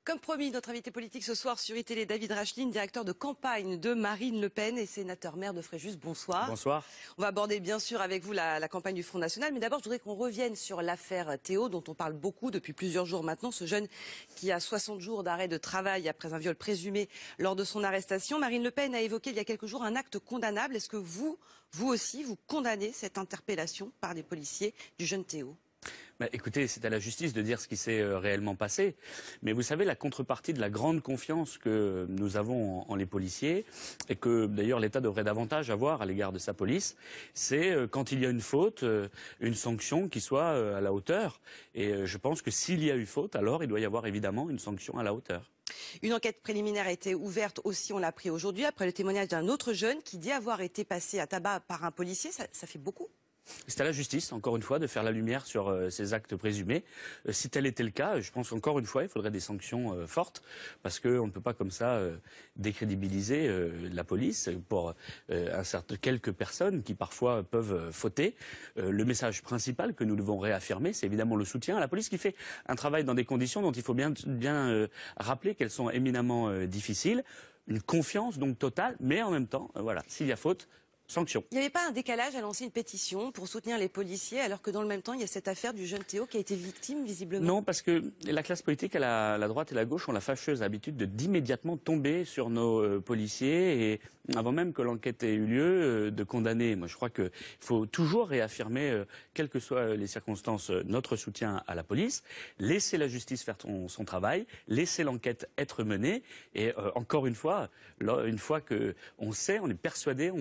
Comme promis, notre invité politique ce soir sur iTélé, David Racheline, directeur de campagne de Marine Le Pen et sénateur maire de Fréjus. Bonsoir. Bonsoir. On va aborder bien sûr avec vous la campagne du Front National. Mais d'abord, je voudrais qu'on revienne sur l'affaire Théo, dont on parle beaucoup depuis plusieurs jours maintenant. Ce jeune qui a 60 jours d'arrêt de travail après un viol présumé lors de son arrestation. Marine Le Pen a évoqué il y a quelques jours un acte condamnable. Est-ce que vous aussi, vous condamnez cette interpellation par des policiers du jeune Théo ? Écoutez, c'est à la justice de dire ce qui s'est réellement passé. Mais vous savez, la contrepartie de la grande confiance que nous avons en les policiers, et que d'ailleurs l'État devrait davantage avoir à l'égard de sa police, c'est quand il y a une faute, une sanction qui soit à la hauteur. Et je pense que s'il y a eu faute, alors il doit y avoir évidemment une sanction à la hauteur. Une enquête préliminaire a été ouverte aussi, on l'a appris aujourd'hui, après le témoignage d'un autre jeune qui dit avoir été passé à tabac par un policier. Ça fait beaucoup. C'est à la justice, encore une fois, de faire la lumière sur ces actes présumés. Si tel était le cas, je pense qu'encore une fois, il faudrait des sanctions fortes, parce qu'on ne peut pas comme ça décrédibiliser la police pour quelques personnes qui parfois peuvent fauter. Le message principal que nous devons réaffirmer, c'est évidemment le soutien à la police qui fait un travail dans des conditions dont il faut bien rappeler qu'elles sont éminemment difficiles. Une confiance donc totale, mais en même temps, voilà, s'il y a faute, sanction. Il n'y avait pas un décalage à lancer une pétition pour soutenir les policiers, alors que dans le même temps, il y a cette affaire du jeune Théo qui a été victime, visiblement? Non, parce que la classe politique, la droite et la gauche ont la fâcheuse habitude d'immédiatement tomber sur nos policiers et avant même que l'enquête ait eu lieu, de condamner. Moi, je crois qu'il faut toujours réaffirmer, quelles que soient les circonstances, notre soutien à la police, laisser la justice faire son travail, laisser l'enquête être menée et encore une fois qu'on sait, on est persuadé,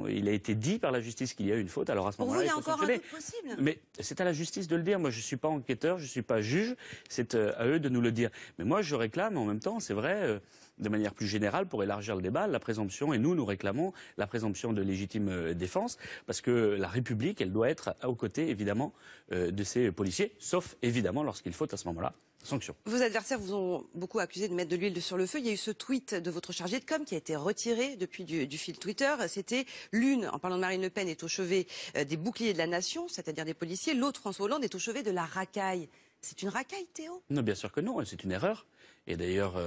il a été dit par la justice qu'il y a eu une faute, alors à ce moment-là, il faut sanctionner. Pour vous, il y a encore un doute possible. Mais c'est à la justice de le dire. Moi, je ne suis pas enquêteur, je ne suis pas juge. C'est à eux de nous le dire. Mais moi, je réclame en même temps, c'est vrai, de manière plus générale, pour élargir le débat, la présomption, et nous réclamons la présomption de légitime défense, parce que la République, elle doit être aux côtés, évidemment, de ces policiers, sauf, évidemment, lorsqu'il faut, à ce moment-là, sanction. Vos adversaires vous ont beaucoup accusé de mettre de l'huile sur le feu. Il y a eu ce tweet de votre chargé de com qui a été retiré depuis du fil Twitter. C'était l'une, en parlant de Marine Le Pen, est au chevet des boucliers de la nation, c'est-à-dire des policiers. L'autre, François Hollande, est au chevet de la racaille. C'est une racaille, Théo? Non, bien sûr que non, c'est une erreur. Et d'ailleurs,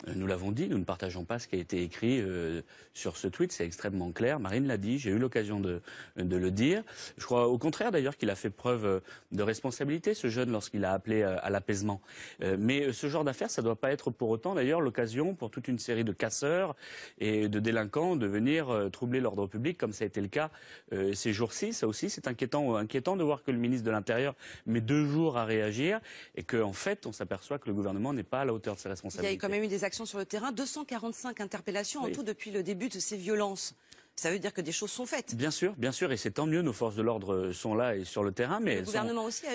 nous l'avons dit, nous ne partageons pas ce qui a été écrit sur ce tweet, c'est extrêmement clair. Marine l'a dit, j'ai eu l'occasion de le dire. Je crois au contraire d'ailleurs qu'il a fait preuve de responsabilité, ce jeune, lorsqu'il a appelé à l'apaisement. Mais ce genre d'affaires, ça ne doit pas être pour autant d'ailleurs l'occasion pour toute une série de casseurs et de délinquants de venir troubler l'ordre public, comme ça a été le cas ces jours-ci. Ça aussi, c'est inquiétant de voir que le ministre de l'Intérieur met 2 jours à réagir et qu'en fait, on s'aperçoit que le gouvernement n'est pas à la hauteur de ses responsabilités. Il y a quand même eu des actions sur le terrain, 245 interpellations en tout depuis le début de ces violences. Ça veut dire que des choses sont faites. Bien sûr, et c'est tant mieux, nos forces de l'ordre sont là et sur le terrain, mais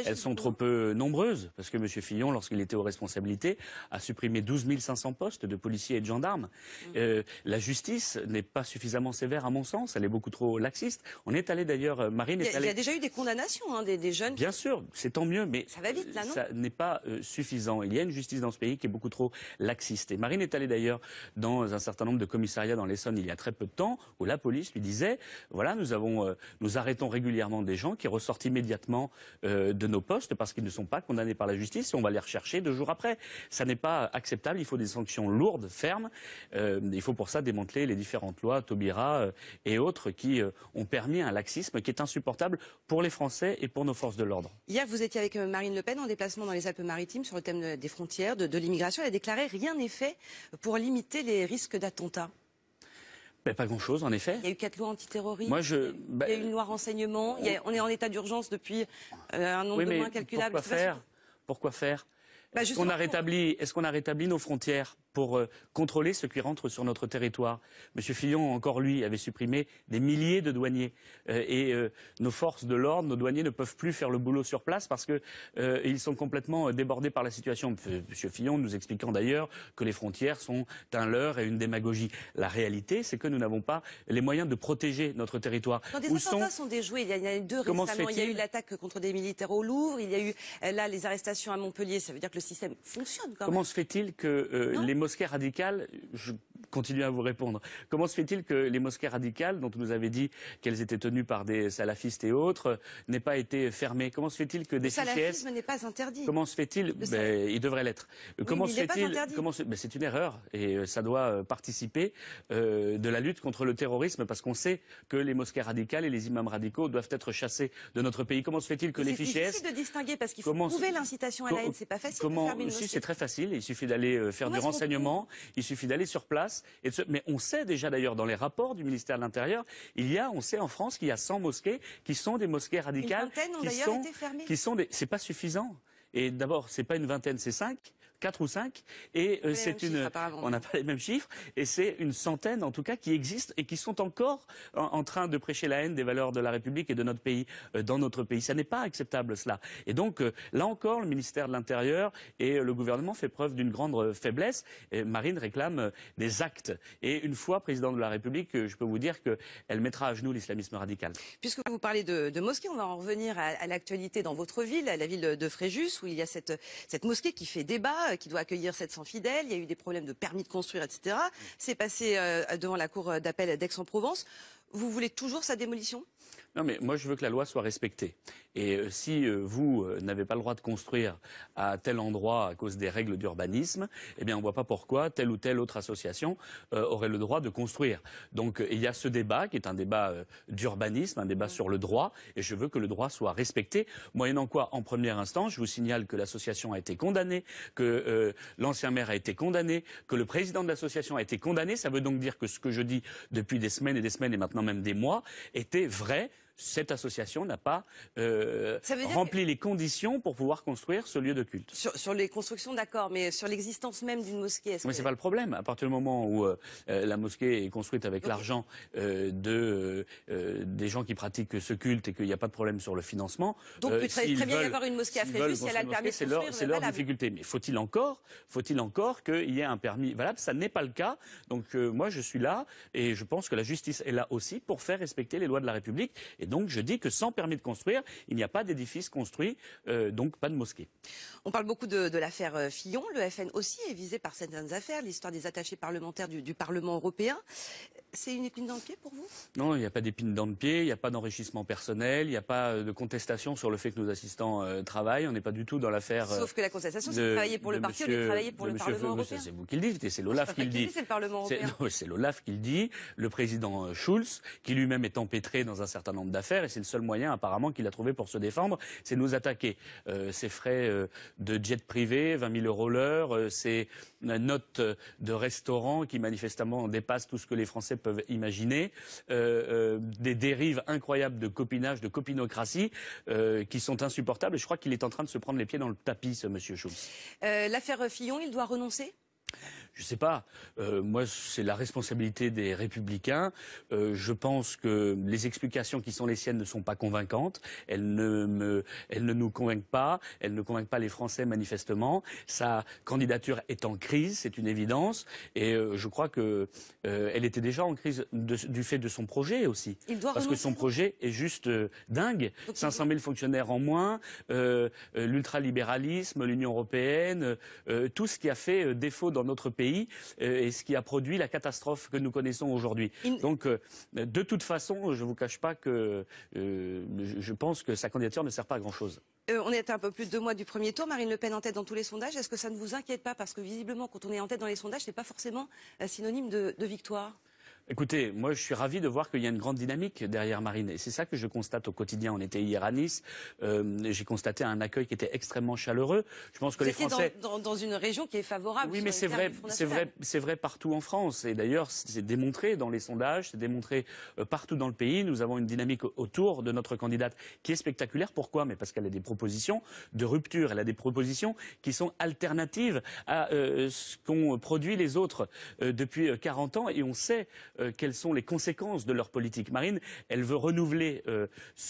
elles sont trop peu nombreuses, parce que M. Fillon, lorsqu'il était aux responsabilités, a supprimé 12 500 postes de policiers et de gendarmes. La justice n'est pas suffisamment sévère à mon sens, elle est beaucoup trop laxiste. On est allé d'ailleurs, Marine est allée... Il y a déjà eu des condamnations des jeunes. Bien sûr, c'est tant mieux, mais ça va vite là, non? Ça n'est pas suffisant. Il y a une justice dans ce pays qui est beaucoup trop laxiste. Et Marine est allée d'ailleurs dans un certain nombre de commissariats dans l'Essonne il y a très peu de temps, où la police lui disait, voilà, nous arrêtons régulièrement des gens qui ressortent immédiatement de nos postes parce qu'ils ne sont pas condamnés par la justice et on va les rechercher 2 jours après. Ça n'est pas acceptable, il faut des sanctions lourdes, fermes. Il faut pour ça démanteler les différentes lois, Taubira et autres, qui ont permis un laxisme qui est insupportable pour les Français et pour nos forces de l'ordre. Hier, vous étiez avec Marine Le Pen en déplacement dans les Alpes-Maritimes sur le thème des frontières, de l'immigration. Elle a déclaré « Rien n'est fait pour limiter les risques d'attentats ». Pas grand-chose, en effet. Il y a eu 4 lois antiterroristes, il y a eu une loi renseignement, on est en état d'urgence depuis un nombre de mois incalculable. Pourquoi faire Est-ce qu'on a rétabli nos frontières pour contrôler ceux qui rentrent sur notre territoire? Monsieur Fillon, encore lui, avait supprimé des milliers de douaniers. Nos forces de l'ordre, nos douaniers ne peuvent plus faire le boulot sur place parce qu'ils sont complètement débordés par la situation. Monsieur Fillon nous expliquant d'ailleurs que les frontières sont un leurre et une démagogie. La réalité, c'est que nous n'avons pas les moyens de protéger notre territoire. Non, des attentats sont déjoués. Il y a eu 2 récemment. Il y a eu l'attaque contre des militaires au Louvre. Il y a eu là les arrestations à Montpellier. Ça veut dire que le système fonctionne quand même. Comment se fait-il que les mosquées radicales, je continue à vous répondre. Comment se fait-il que les mosquées radicales, dont vous nous avez dit qu'elles étaient tenues par des salafistes et autres, n'aient pas été fermées? Comment se fait-il que des fichiers... Le salafisme n'est pas interdit. Comment se fait-il? Il devrait l'être. Oui, comment se fait-il? C'est une erreur et ça doit participer de la lutte contre le terrorisme parce qu'on sait que les mosquées radicales et les imams radicaux doivent être chassés de notre pays. Comment se fait-il que les fichiers... C'est difficile de distinguer parce qu'il faut prouver l'incitation à la haine. C'est pas facile de fermer une mosquée. C'est très facile. Il suffit d'aller faire du renseignement. Il suffit d'aller sur place. Mais on sait déjà d'ailleurs dans les rapports du ministère de l'Intérieur, on sait en France qu'il y a 100 mosquées qui sont des mosquées radicales. Une vingtaine ont d'ailleurs été fermées. C'est pas suffisant. Et d'abord, c'est pas une vingtaine, c'est 4 ou 5, et on n'a pas les mêmes chiffres, et c'est une centaine en tout cas qui existent et qui sont encore en train de prêcher la haine des valeurs de la République et de notre pays dans notre pays. Ça n'est pas acceptable cela. Et donc là encore, le ministère de l'Intérieur et le gouvernement fait preuve d'une grande faiblesse. Et Marine réclame des actes. Et une fois président de la République, je peux vous dire qu'elle mettra à genoux l'islamisme radical. Puisque vous parlez de mosquées, on va en revenir à l'actualité dans votre ville, à la ville de Fréjus, où il y a cette mosquée qui fait débat, qui doit accueillir 700 fidèles. Il y a eu des problèmes de permis de construire, etc. C'est passé devant la cour d'appel d'Aix-en-Provence. Vous voulez toujours sa démolition ? Non, mais moi, je veux que la loi soit respectée. Et si vous n'avez pas le droit de construire à tel endroit à cause des règles d'urbanisme, eh bien, on ne voit pas pourquoi telle ou telle autre association aurait le droit de construire. Donc, il y a ce débat qui est un débat d'urbanisme, un débat sur le droit, et je veux que le droit soit respecté. Moyennant quoi, en première instance, je vous signale que l'association a été condamnée, que l'ancien maire a été condamné, que le président de l'association a été condamné. Ça veut donc dire que ce que je dis depuis des semaines et maintenant même des mois était vrai. Cette association n'a pas rempli les conditions pour pouvoir construire ce lieu de culte. Sur les constructions, d'accord, mais sur l'existence même d'une mosquée, mais c'est pas le problème. À partir du moment où la mosquée est construite avec l'argent des gens qui pratiquent ce culte et qu'il n'y a pas de problème sur le financement, donc il peut très bien y avoir une mosquée à Fréjus si elle a le permis de construire. C'est leur difficulté. Mais faut-il encore qu'il y ait un permis valable? Ça n'est pas le cas. Donc moi je suis là et je pense que la justice est là aussi pour faire respecter les lois de la République. Et donc, je dis que sans permis de construire, il n'y a pas d'édifice construit, donc pas de mosquée. On parle beaucoup de l'affaire Fillon. Le FN aussi est visé par certaines affaires, l'histoire des attachés parlementaires du Parlement européen. C'est une épine dans le pied pour vous? Non, il n'y a pas d'épine dans le pied, il n'y a pas d'enrichissement personnel, il n'y a pas de contestation sur le fait que nos assistants travaillent. On n'est pas du tout dans l'affaire. Sauf que la contestation, c'est de travailler pour le parti au lieu de travailler pour le Parlement européen. C'est vous qui le dites, et c'est l'OLAF qui le dit. C'est le Parlement européen. C'est l'OLAF qui le dit, le président Schulz, qui lui-même est empêtré dans un certain nombre d'affaires, et c'est le seul moyen apparemment qu'il a trouvé pour se défendre, c'est nous attaquer. Ses frais de jet privé, 20 000 € l'heure, ses notes de restaurant qui manifestement dépassent tout ce que les Français peuvent imaginer, des dérives incroyables de copinage, de copinocratie qui sont insupportables. Et je crois qu'il est en train de se prendre les pieds dans le tapis, ce monsieur Schulz. L'affaire Fillon, il doit renoncer ? Je ne sais pas. Moi, c'est la responsabilité des Républicains. Je pense que les explications qui sont les siennes ne sont pas convaincantes. Elles ne nous convainquent pas. Elles ne convainquent pas les Français, manifestement. Sa candidature est en crise, c'est une évidence. Et je crois qu'elle était déjà en crise du fait de son projet aussi. Parce que son projet est juste dingue. 500 000 fonctionnaires en moins, l'ultralibéralisme, l'Union européenne, tout ce qui a fait défaut dans notre pays et ce qui a produit la catastrophe que nous connaissons aujourd'hui. Donc, de toute façon, je ne vous cache pas que je pense que sa candidature ne sert pas à grand-chose. On est à un peu plus de 2 mois du premier tour. Marine Le Pen en tête dans tous les sondages. Est-ce que ça ne vous inquiète pas? Parce que visiblement, quand on est en tête dans les sondages, ce n'est pas forcément synonyme de victoire. Écoutez, moi je suis ravi de voir qu'il y a une grande dynamique derrière Marine. Et c'est ça que je constate au quotidien. On était hier à Nice. J'ai constaté un accueil qui était extrêmement chaleureux. Je pense que les Français... dans une région qui est favorable. Oui, mais c'est vrai partout en France. Et d'ailleurs, c'est démontré dans les sondages, c'est démontré partout dans le pays. Nous avons une dynamique autour de notre candidate qui est spectaculaire. Pourquoi? Mais parce qu'elle a des propositions de rupture. Elle a des propositions qui sont alternatives à ce qu'ont produit les autres depuis 40 ans. Et on sait quelles sont les conséquences de leur politique. Marine, elle veut renouveler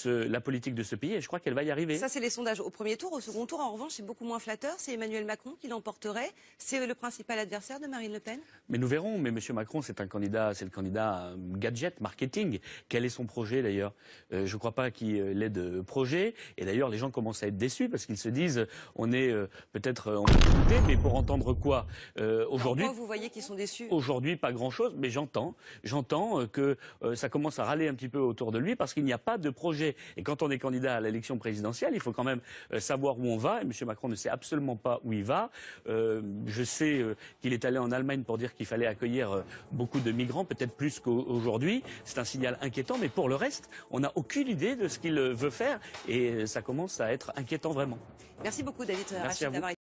la politique de ce pays et je crois qu'elle va y arriver. Ça, c'est les sondages au premier tour. Au second tour, en revanche, c'est beaucoup moins flatteur. C'est Emmanuel Macron qui l'emporterait. C'est le principal adversaire de Marine Le Pen. Mais nous verrons. Mais M. Macron, c'est le candidat gadget, marketing. Quel est son projet d'ailleurs? Je ne crois pas qu'il ait de projet. Et d'ailleurs, les gens commencent à être déçus parce qu'ils se disent, on est peut-être en difficulté, mais pour entendre quoi aujourd'hui? Pourquoi vous voyez qu'ils sont déçus? Aujourd'hui, pas grand-chose, mais j'entends que ça commence à râler un petit peu autour de lui parce qu'il n'y a pas de projet. Et quand on est candidat à l'élection présidentielle, il faut quand même savoir où on va. Et M. Macron ne sait absolument pas où il va. Je sais qu'il est allé en Allemagne pour dire qu'il fallait accueillir beaucoup de migrants, peut-être plus qu'aujourd'hui. C'est un signal inquiétant, mais pour le reste, on n'a aucune idée de ce qu'il veut faire. Et ça commence à être inquiétant vraiment. Merci beaucoup, David Rachid, d'avoir été